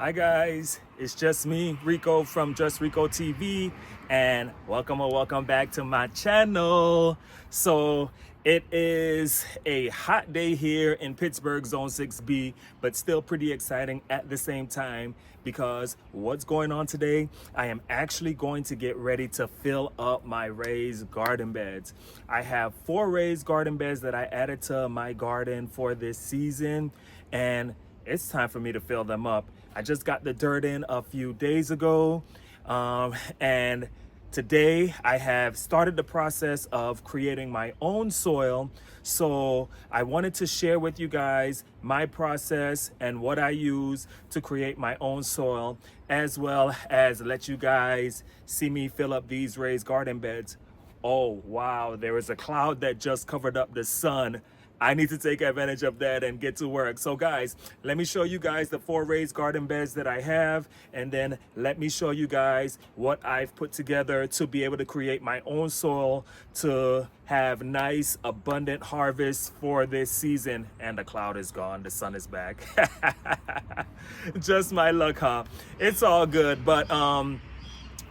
Hi guys, it's just me, Rico from JustReikkoTV, and welcome back to my channel. So it is a hot day here in Pittsburgh, Zone 6B, but still pretty exciting at the same time because what's going on today? I am actually going to get ready to fill up my raised garden beds. I have 4 raised garden beds that I added to my garden for this season, and it's time for me to fill them up. I just got the dirt in a few days ago, and today I have started the process of creating my own soil. So I wanted to share with you guys my process and what I use to create my own soil, as well as let you guys see me fill up these raised garden beds. Oh wow, there is a cloud that just covered up the sun. I need to take advantage of that and get to work. So guys, let me show you guys the 4 raised garden beds that I have, and then let me show you guys what I've put together to be able to create my own soil to have nice abundant harvests for this season. And the cloud is gone, the sun is back. Just my luck, huh? It's all good, but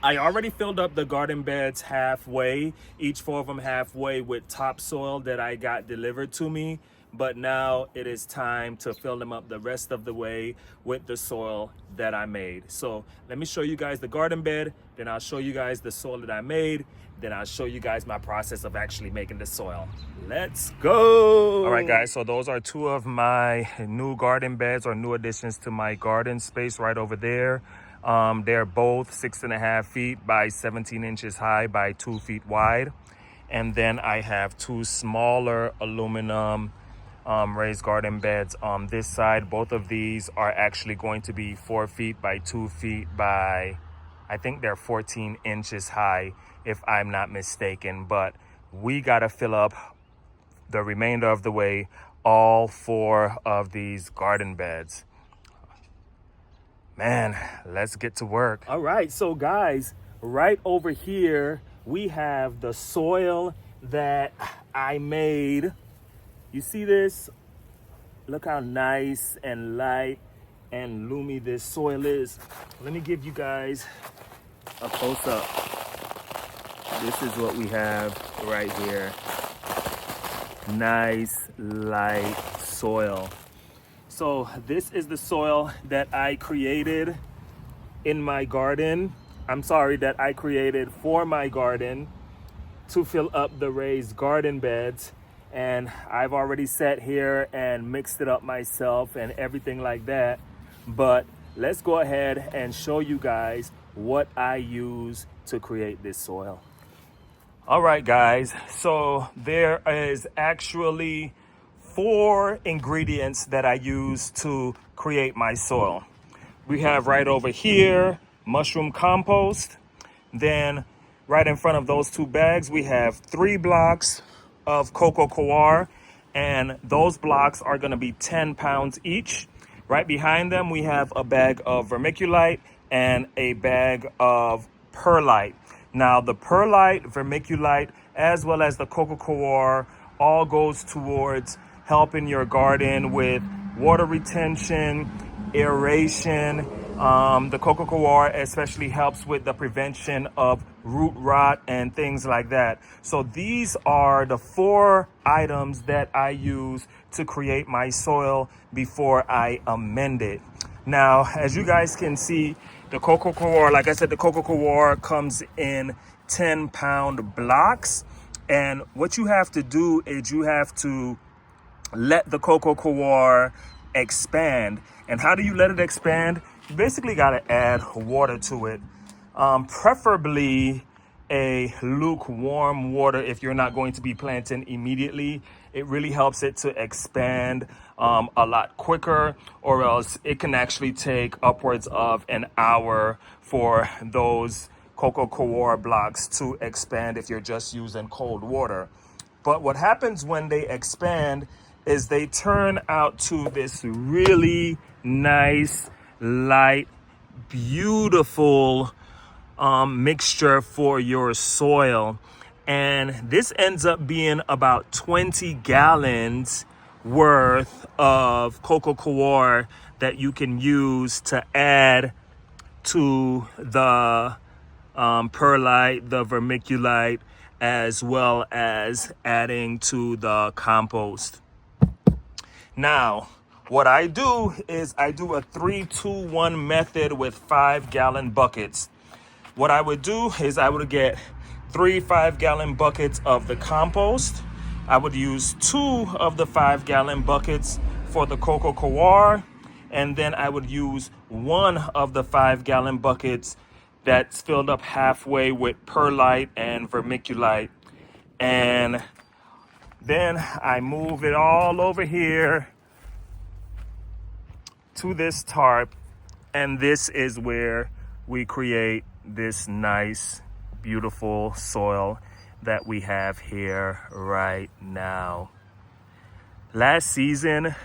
I already filled up the garden beds halfway, each 4 of them halfway with topsoil that I got delivered to me. But now it is time to fill them up the rest of the way with the soil that I made. So let me show you guys the garden bed, then I'll show you guys the soil that I made, then I'll show you guys my process of actually making the soil. Let's go. All right, guys, so those are 2 of my new garden beds or new additions to my garden space right over there. They're both 6.5 feet by 17 inches high by 2 feet wide. And then I have 2 smaller aluminum raised garden beds on this side. Both of these are actually going to be 4 feet by 2 feet by, I think they're 14 inches high, if I'm not mistaken. But we got to fill up the remainder of the way all 4 of these garden beds. Man, let's get to work. All right, so guys, right over here, we have the soil that I made. You see this? Look how nice and light and loomy this soil is. Let me give you guys a close-up. This is what we have right here. Nice, light soil. So this is the soil that I created in my garden. That I created for my garden to fill up the raised garden beds. And I've already sat here and mixed it up myself and everything like that. But let's go ahead and show you guys what I use to create this soil. All right, guys, so there is actually 4 ingredients that I use to create my soil. We have right over here mushroom compost. Then right in front of those 2 bags, we have 3 blocks of coco coir, and those blocks are going to be 10 pounds each. Right behind them, we have a bag of vermiculite and a bag of perlite. Now, the perlite, vermiculite, as well as the coco coir all goes towards helping your garden with water retention, aeration. The coco coir especially helps with the prevention of root rot and things like that. So these are the 4 items that I use to create my soil before I amend it. Now, as you guys can see, the coco coir, like I said, the coco coir comes in 10-pound blocks. And what you have to do is you have to let the coco coir expand. And how do you let it expand? You basically got to add water to it, preferably a lukewarm water if you're not going to be planting immediately. It really helps it to expand a lot quicker, or else it can actually take upwards of an hour for those coco coir blocks to expand if you're just using cold water. But what happens when they expand is they turn out to this really nice, light, beautiful mixture for your soil. And this ends up being about 20 gallons worth of coco coir that you can use to add to the perlite, the vermiculite, as well as adding to the compost. Now, what I do is I do a 3-2-1 method with 5-gallon buckets. What I would do is I would get 3 5-gallon buckets of the compost. I would use 2 of the 5-gallon buckets for the coco coir, and then I would use 1 of the 5-gallon buckets that's filled up halfway with perlite and vermiculite. And then I move it all over here to this tarp, and this is where we create this nice, beautiful soil that we have here right now. Last season,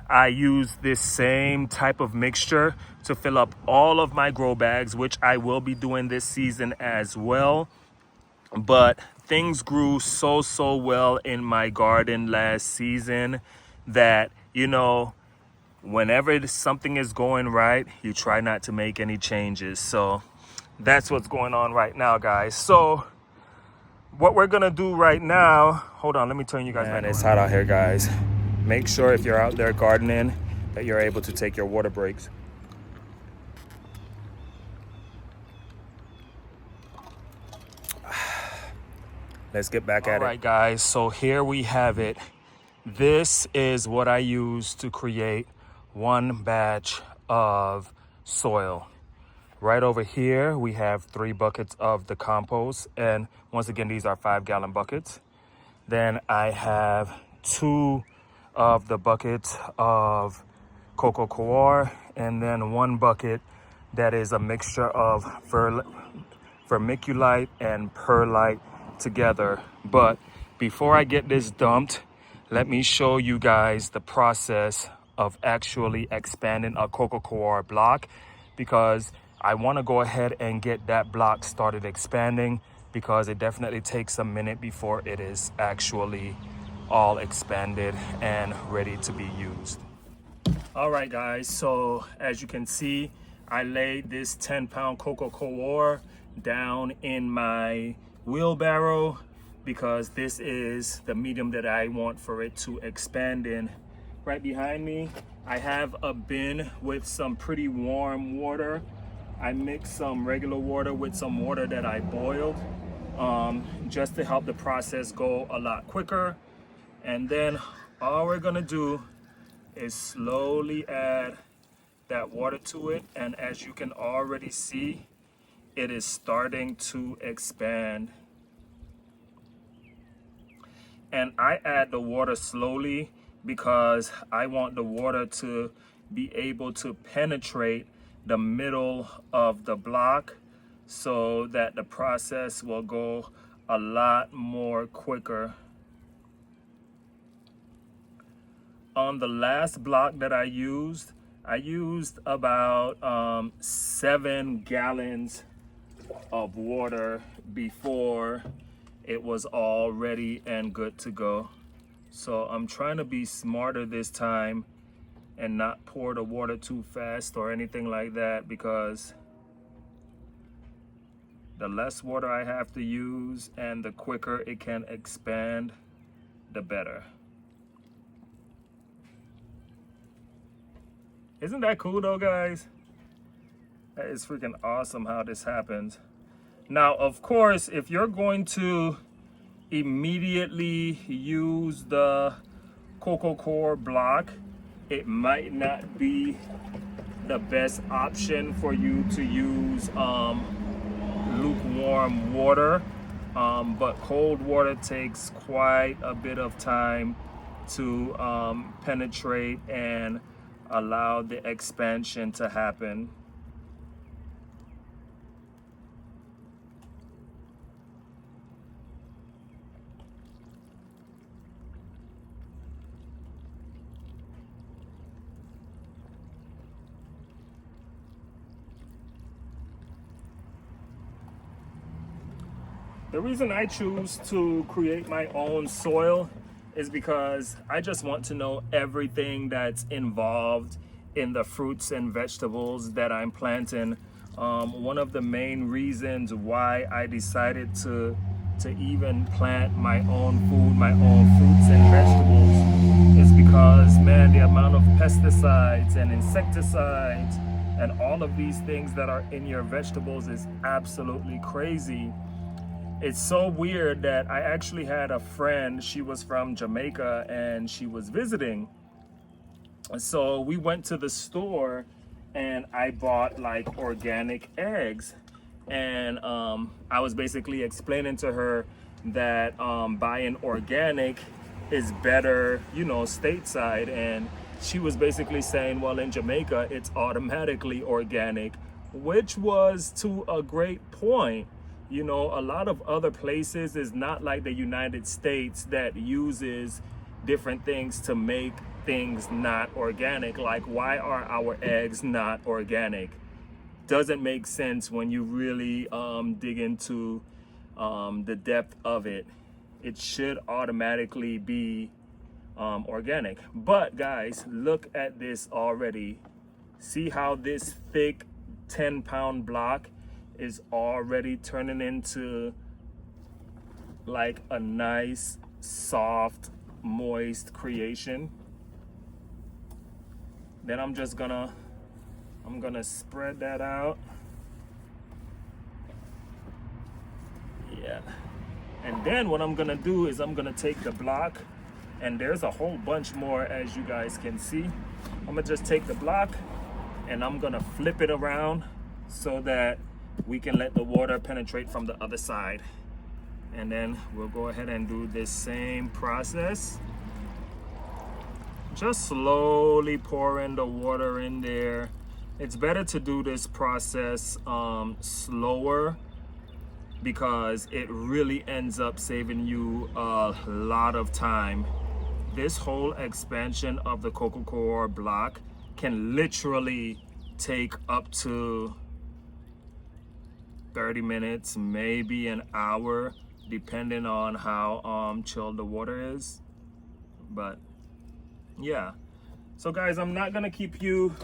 I used this same type of mixture to fill up all of my grow bags, which I will be doing this season as well. But things grew so well in my garden last season that, you know, whenever something is going right, you try not to make any changes. So that's what's going on right now, guys. So what we're gonna do right now, hold on, let me turn you guys back. It's hot out here, guys. Make sure if you're out there gardening that you're able to take your water breaks. Let's get back at it. All right, guys, so here we have it. This is what I use to create one batch of soil. Right over here, we have 3 buckets of the compost. And once again, these are 5-gallon buckets. Then I have 2 of the buckets of coco coir, and then 1 bucket that is a mixture of vermiculite and perlite together. But before I get this dumped, let me show you guys the process of actually expanding a coco coir block, because I want to go ahead and get that block started expanding, because it definitely takes a minute before it is actually all expanded and ready to be used. All right, guys, so as you can see, I laid this 10-pound coco coir down in my wheelbarrow because this is the medium that I want for it to expand in. Right behind me, I have a bin with some pretty warm water. I mix some regular water with some water that I boiled just to help the process go a lot quicker. And then all we're gonna do is slowly add that water to it. And as you can already see, it is starting to expand. And I add the water slowly because I want the water to be able to penetrate the middle of the block so that the process will go a lot more quicker. On the last block that I used about 7 gallons of water before it was all ready and good to go. So I'm trying to be smarter this time and not pour the water too fast or anything like that, because the less water I have to use and the quicker it can expand, the better. Isn't that cool though, guys? That is freaking awesome how this happens. Now, of course, if you're going to immediately use the coco coir block, it might not be the best option for you to use lukewarm water, but cold water takes quite a bit of time to penetrate and allow the expansion to happen. The reason I choose to create my own soil is because I just want to know everything that's involved in the fruits and vegetables that I'm planting. One of the main reasons why I decided to even plant my own food, my own fruits and vegetables, is because, man, the amount of pesticides and insecticides and all of these things that are in your vegetables is absolutely crazy. It's so weird that I actually had a friend, she was from Jamaica and she was visiting. So we went to the store and I bought like organic eggs. And I was basically explaining to her that buying organic is better, you know, stateside. And she was basically saying, well, in Jamaica, it's automatically organic, which was to a great point. You know, a lot of other places is not like the United States that uses different things to make things not organic. Like, why are our eggs not organic? Doesn't make sense when you really dig into the depth of it. It should automatically be organic. But guys, look at this already. See how this thick 10-pound block is already turning into like a nice, soft, moist creation. Then I'm gonna spread that out. Yeah. And then what I'm gonna do is I'm gonna take the block, and there's a whole bunch more, as you guys can see. I'm gonna just take the block and I'm gonna flip it around so that we can let the water penetrate from the other side. And then we'll go ahead and do this same process. Just slowly pouring the water in there. It's better to do this process slower, because it really ends up saving you a lot of time. This whole expansion of the coco coir block can literally take up to 30 minutes, maybe an hour, depending on how chilled the water is. But yeah, so guys, I'm not gonna keep you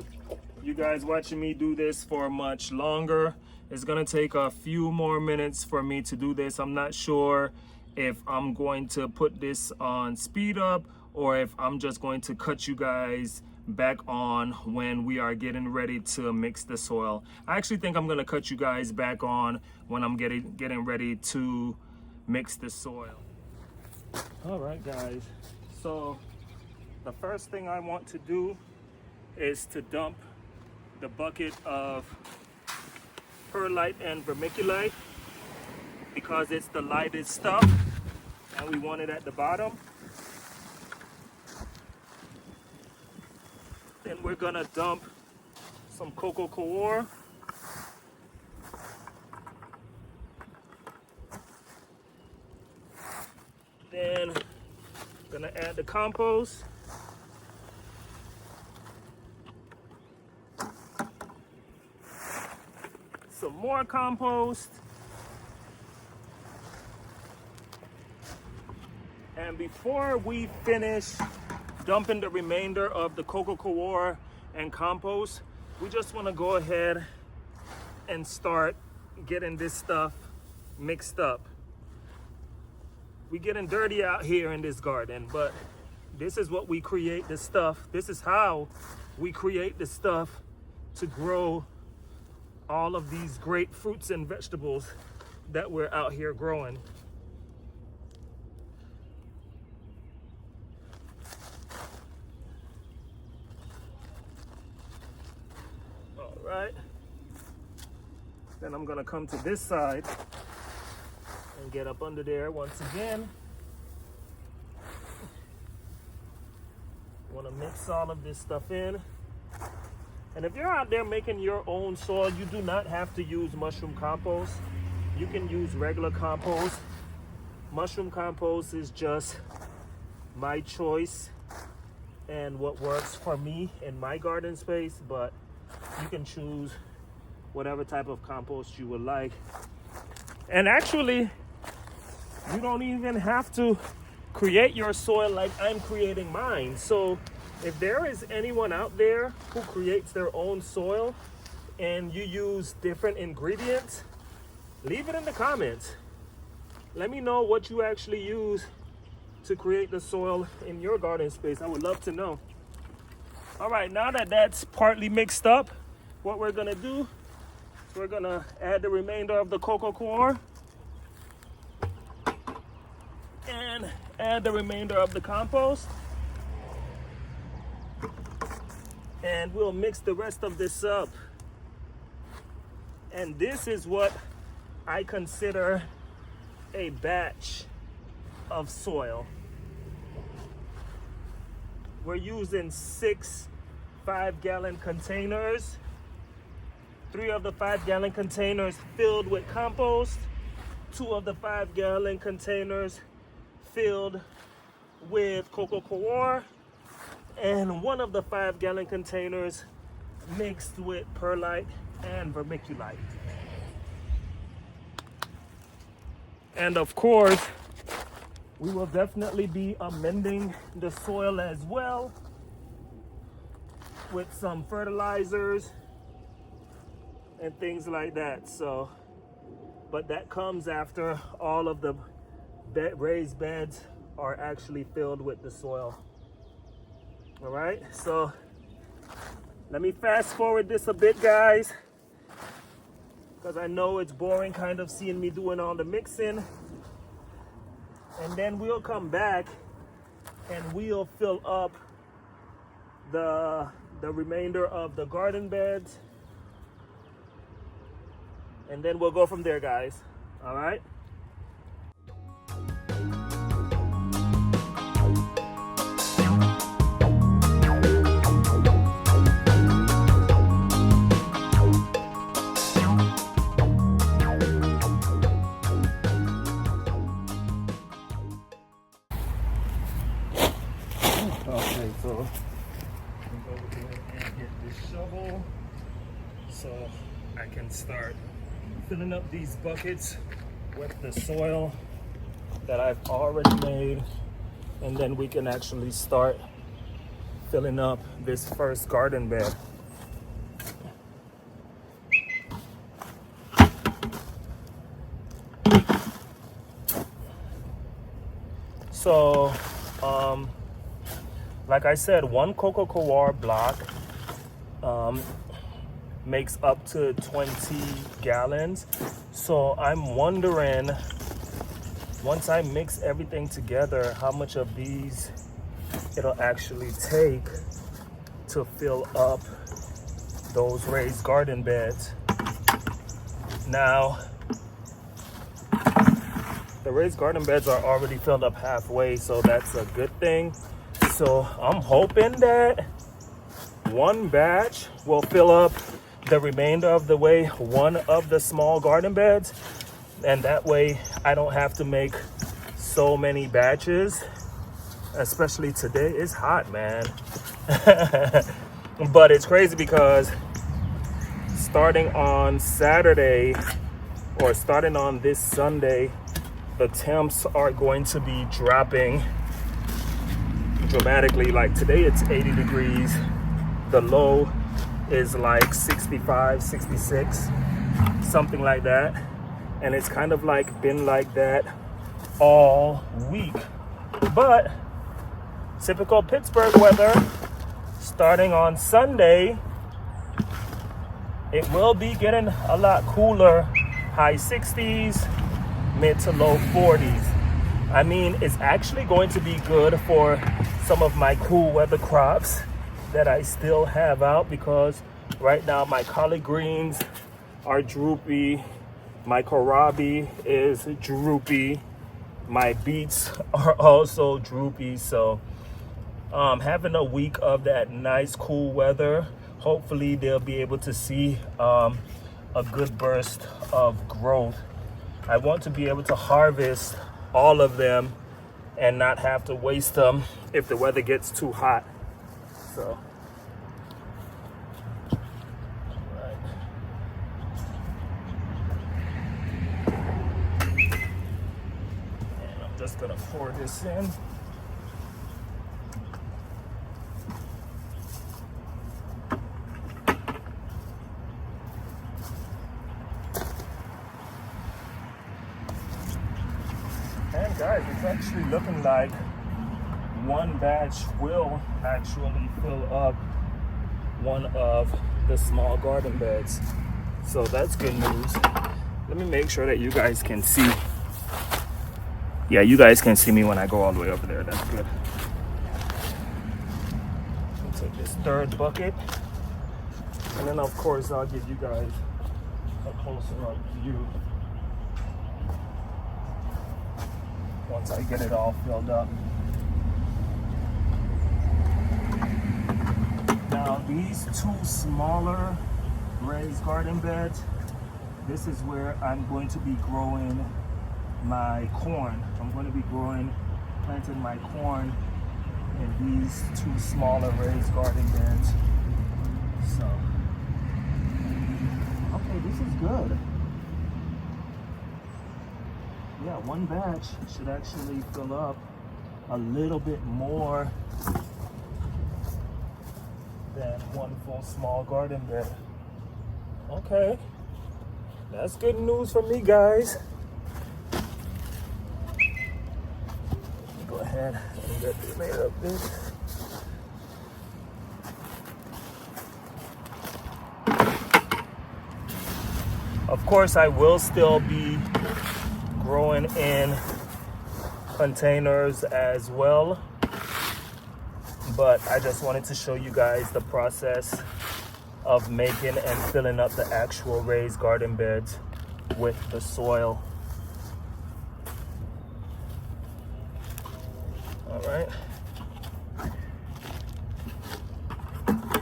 guys watching me do this for much longer. It's gonna take a few more minutes for me to do this. I'm not sure if I'm going to put this on speed up or if I'm just going to cut you guys back on when we are getting ready to mix the soil. I actually think I'm gonna cut you guys back on when I'm getting ready to mix the soil. All right, guys, so the first thing I want to do is to dump the bucket of perlite and vermiculite, because it's the lightest stuff and we want it at the bottom. Then we're gonna dump some coco coir. Then gonna add the compost. Some more compost. And before we finish dumping the remainder of the coco coir and compost, we just want to go ahead and start getting this stuff mixed up. We're getting dirty out here in this garden, but this is what we create the stuff. This is how we create the stuff to grow all of these great fruits and vegetables that we're out here growing. All right. Then I'm gonna come to this side and get up under there once again. Want to mix all of this stuff in. And if you're out there making your own soil, you do not have to use mushroom compost. You can use regular compost. Mushroom compost is just my choice and what works for me in my garden space, but you can choose whatever type of compost you would like. And actually, you don't even have to create your soil like I'm creating mine. So If there is anyone out there who creates their own soil and you use different ingredients, leave it in the comments. Let me know what you actually use to create the soil in your garden space. I would love to know. All right, now that that's partly mixed up, what we're gonna do, we're gonna add the remainder of the coco coir and add the remainder of the compost. And we'll mix the rest of this up. And this is what I consider a batch of soil. We're using 6 5-gallon containers. 3 of the 5-gallon containers filled with compost, 2 of the 5-gallon containers filled with coco coir, and 1 of the 5-gallon containers mixed with perlite and vermiculite. And of course, we will definitely be amending the soil as well with some fertilizers and things like that. So, but that comes after all of the raised beds are actually filled with the soil. All right, so let me fast forward this a bit, guys, because I know it's boring kind of seeing me doing all the mixing. And then we'll come back and we'll fill up the remainder of the garden beds. And then we'll go from there, guys. All right. Okay, so I'm going to go ahead and get this shovel so I can start filling up these buckets with the soil that I've already made, and then we can actually start filling up this first garden bed. So, like I said, 1 coco coir block makes up to 20 gallons. So I'm wondering, once I mix everything together, how much of these it'll actually take to fill up those raised garden beds. Now, the raised garden beds are already filled up halfway, so that's a good thing. So I'm hoping that 1 batch will fill up the remainder of the way 1 of the small garden beds, and that way I don't have to make so many batches, especially today. It's hot, man. But it's crazy because starting on Saturday or starting on this Sunday, the temps are going to be dropping dramatically. Like today it's 80 degrees, the low is like 65, 66, something like that. And it's kind of like been like that all week. But typical Pittsburgh weather, starting on Sunday, it will be getting a lot cooler, high 60s, mid to low 40s. I mean, it's actually going to be good for some of my cool weather crops that I still have out, because right now my collard greens are droopy, my kohlrabi is droopy, my beets are also droopy. So having a week of that nice cool weather, hopefully they'll be able to see a good burst of growth. I want to be able to harvest all of them and not have to waste them if the weather gets too hot. So, right. And I'm just gonna pour this in. guys, it's actually looking like one batch will actually fill up one of the small garden beds. So that's good news. Let me make sure that you guys can see. Yeah, you guys can see me when I go all the way over there. That's good. I'll take this third bucket. And then of course I'll give you guys a closer up view once I get it all filled up. Now these two smaller raised garden beds, this is where I'm going to be growing my corn. I'm going to be planting my corn in these two smaller raised garden beds. So, okay, this is good. Yeah, one batch should actually fill up a little bit more than one full small garden bed. Okay, that's good news for me, guys. Go ahead and get the layer of this. Of course, I will still be growing in containers as well, but I just wanted to show you guys the process of making and filling up the actual raised garden beds with the soil. All right.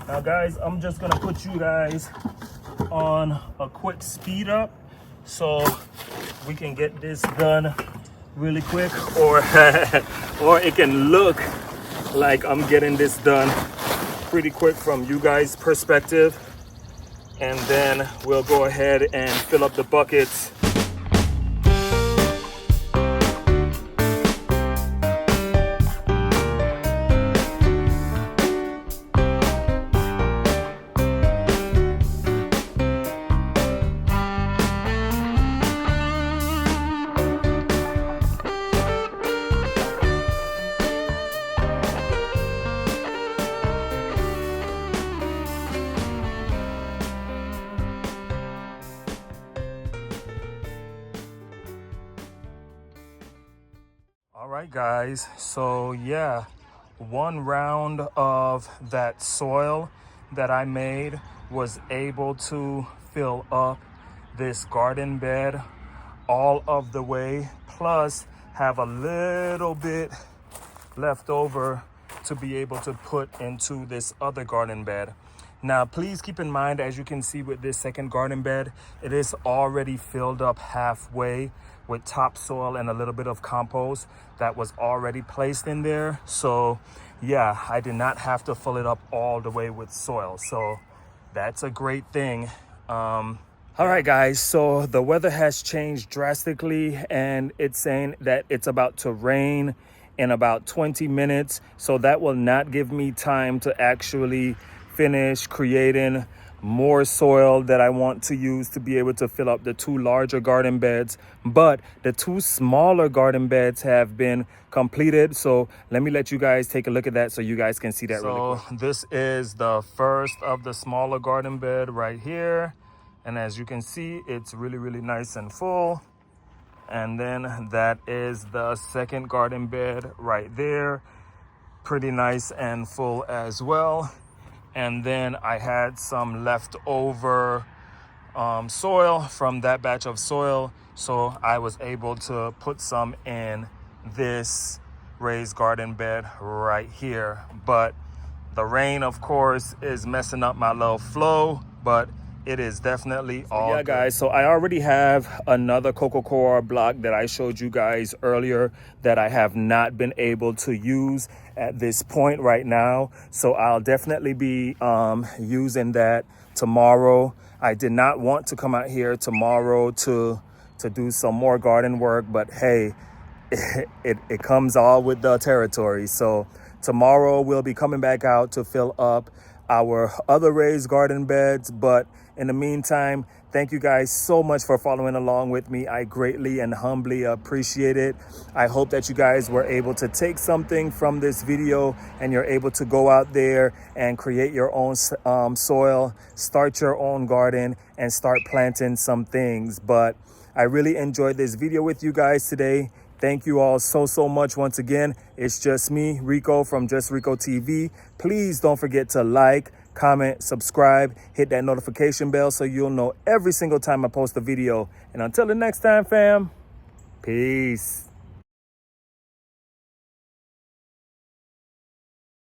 Now guys, I'm just gonna put you guys on a quick speed up so we can get this done really quick, or or it can look like I'm getting this done pretty quick from you guys' perspective, and then we'll go ahead and fill up the buckets. All right, guys, so yeah, one round of that soil that I made was able to fill up this garden bed all of the way, plus have a little bit left over to be able to put into this other garden bed. Now, please keep in mind, as you can see with this second garden bed, it is already filled up halfway with topsoil and a little bit of compost that was already placed in there. So yeah, I did not have to fill it up all the way with soil. So that's a great thing. All right, guys, so the weather has changed drastically, and it's saying that it's about to rain in about 20 minutes. So that will not give me time to actually finish creating more soil that I want to use to be able to fill up the two larger garden beds. But the two smaller garden beds have been completed. So let me let you guys take a look at that so you guys can see that really quick. This is the first of the smaller garden bed right here. And as you can see, it's really, really nice and full. And then that is the second garden bed right there. Pretty nice and full as well. And then I had some leftover soil from that batch of soil. So I was able to put some in this raised garden bed right here. But the rain, of course, is messing up my little flow, but it is definitely all good. Guys, so I already have another coco coir block that I showed you guys earlier that I have not been able to use at this point right now. So I'll definitely be using that tomorrow. I did not want to come out here tomorrow to do some more garden work, but hey, it comes all with the territory. So tomorrow we'll be coming back out to fill up our other raised garden beds. But in the meantime, thank you guys so much for following along with me. I greatly and humbly appreciate it. I hope that you guys were able to take something from this video and you're able to go out there and create your own soil, start your own garden, and start planting some things. But I really enjoyed this video with you guys today. Thank you all so much. Once again, it's just me, Rico from JustReikkoTV. Please don't forget to like, comment, subscribe, hit that notification bell so you'll know every single time I post a video. And until the next time, fam, peace.